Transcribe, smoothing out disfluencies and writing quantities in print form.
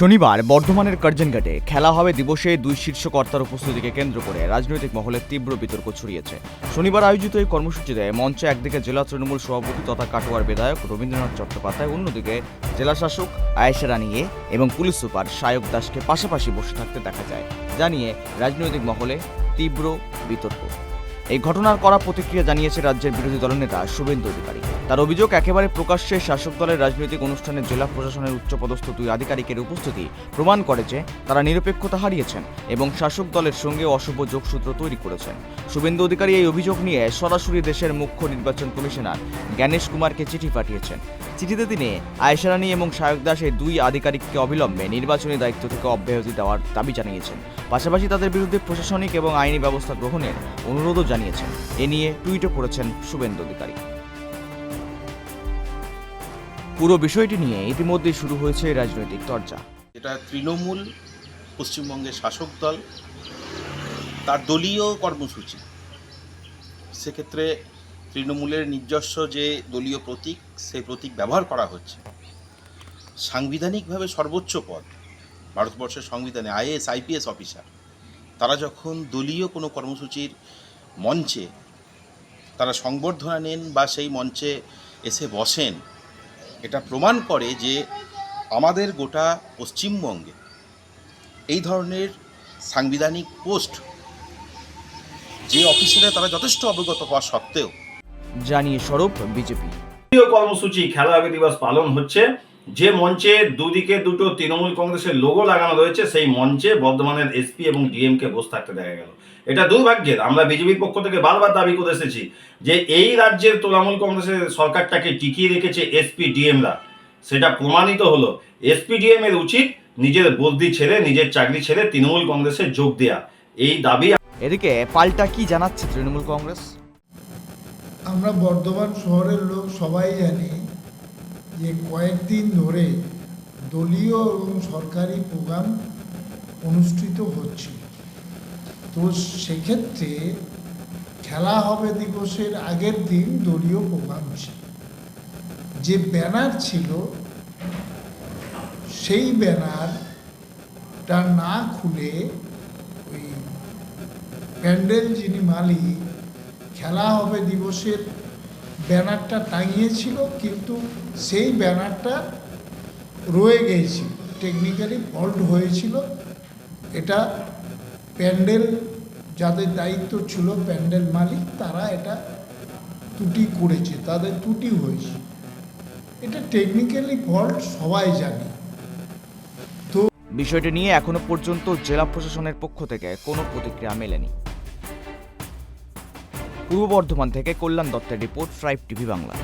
শনিবার বর্ধমানের কার্জনঘাটে খেলা হবে দিবসে দুই শীর্ষ কর্তার উপস্থিতিকে কেন্দ্র করে রাজনৈতিক মহলে তীব্র বিতর্ক ছড়িয়েছে। শনিবার আয়োজিত এই কর্মসূচিতে মঞ্চে একদিকে জেলা তৃণমূল সভাপতি তথা কাটোয়ার বিধায়ক রবীন্দ্রনাথ চট্টোপাধ্যায়, অন্যদিকে জেলা শাসক আয়েশা রানী এবং পুলিশ সুপার সায়ক দাসকে পাশাপাশি বসে থাকতে দেখা যায়, জানিয়ে রাজনৈতিক মহলে তীব্র বিতর্ক। এই ঘটনার কড়া প্রতিক্রিয়া জানিয়েছে রাজ্যের বিরোধী দলনেতা শুভেন্দু অধিকারী। তার অভিযোগ, একেবারে প্রকাশ্যে শাসক দলের রাজনৈতিক অনুষ্ঠানে জেলা প্রশাসনের উচ্চপদস্থ দুই আধিকারিকের উপস্থিতি প্রমাণ করে যে তারা নিরপেক্ষতা হারিয়েছেন এবং শাসক দলের সঙ্গে অশুভ যোগসূত্র তৈরি করেছেন। শুভেন্দু অধিকারী এই অভিযোগ নিয়ে সরাসরি দেশের মুখ্য নির্বাচন কমিশনার জ্ঞানেশ কুমারকে চিঠি পাঠিয়েছেন। চিঠিতে তিনি আয়েশা রানী এবং সায়ক দাস এই দুই আধিকারিককে অবিলম্বে নির্বাচনী দায়িত্ব থেকে অব্যাহতি দেওয়ার দাবি জানিয়েছেন। পাশাপাশি তাদের বিরুদ্ধে প্রশাসনিক এবং আইনি ব্যবস্থা গ্রহণের অনুরোধও জানিয়েছেন। এ নিয়ে টুইটও করেছেন শুভেন্দু অধিকারী। পুরো বিষয়টি নিয়ে ইতিমধ্যেই শুরু হয়েছে রাজনৈতিক চর্চা। এটা তৃণমূল, পশ্চিমবঙ্গের শাসক দল, তার দলীয় কর্মসূচি। সেক্ষেত্রে তৃণমূলের নিজস্ব যে দলীয় প্রতীক, সেই প্রতীক ব্যবহার করা হচ্ছে। সাংবিধানিকভাবে সর্বোচ্চ পদ ভারতবর্ষের সংবিধানে আইএএস আইপিএস অফিসার, তারা যখন দলীয় কোনো কর্মসূচির মঞ্চে তারা সংবর্ধনা নেন বা সেই মঞ্চে এসে বসেন, এটা প্রমাণ করে যে আমাদের গোটা পশ্চিমবঙ্গে এই ধরনের সাংবিধানিক পোস্ট যে অফিসারে তারা যথেষ্ট অবগত হওয়া সত্ত্বেও। জানিয়ে স্বরূপ বিজেপি কর্মসূচি খেলা হবে দিবস পালন হচ্ছে, যে মঞ্চে দুদিকে দুটো তৃণমূল কংগ্রেসের লোগো লাগানো রয়েছে, সেই মঞ্চে বর্ধমানের এসপি এবং ডিএম কে বসে থাকতে দেখা গেল। এটা দুর্ভাগ্যের। আমরা বিজেপির পক্ষ থেকে বারবার দাবি করে এসেছি যে এই রাজ্যের তৃণমূল কংগ্রেসের সরকারটাকে টিকিয়ে রেখেছে এসপি ডিএমরা। সেটা প্রমাণিত হলো। এসপি ডিএম এর উচিত নিজের বর্দি ছেড়ে, নিজের চাকরি ছেড়ে তৃণমূল কংগ্রেসে যোগ দেয়া। এই দাবি। এদিকে পাল্টা কি জানাচ্ছে তৃণমূল কংগ্রেস? আমরা বর্ধমান শহরের লোক সবাই জানি যে কয়েকদিন ধরে দলীয় এবং সরকারি প্রোগ্রাম অনুষ্ঠিত হচ্ছে। তো সেক্ষেত্রে খেলা হবে দিবসের আগের দিন দলীয় প্রোগ্রাম ছিল। যে ব্যানার ছিল সেই ব্যানারটা না খুলে ওই প্যান্ডেল যিনি মালিক খেলা হবে দিবসের ব্যানারটা টাঙিয়েছিল, কিন্তু সেই ব্যানারটা রয়ে গিয়েছিল, টেকনিক্যালি ফল্ট হয়েছিল। এটা প্যান্ডেল যাদের দায়িত্ব ছিল, প্যান্ডেল মালিক, তারা এটা ত্রুটি করেছে, তাদের ত্রুটি হয়েছে। এটা টেকনিক্যালি ফল্ট, সবাই জানে। তো বিষয়টি নিয়ে এখনো পর্যন্ত জেলা প্রশাসনের পক্ষ থেকে কোনো প্রতিক্রিয়া মেলেনি। পূর্ব বর্ধমান থেকে কল্যাণ দত্তের রিপোর্ট, ট্রাইব টিভি বাংলা।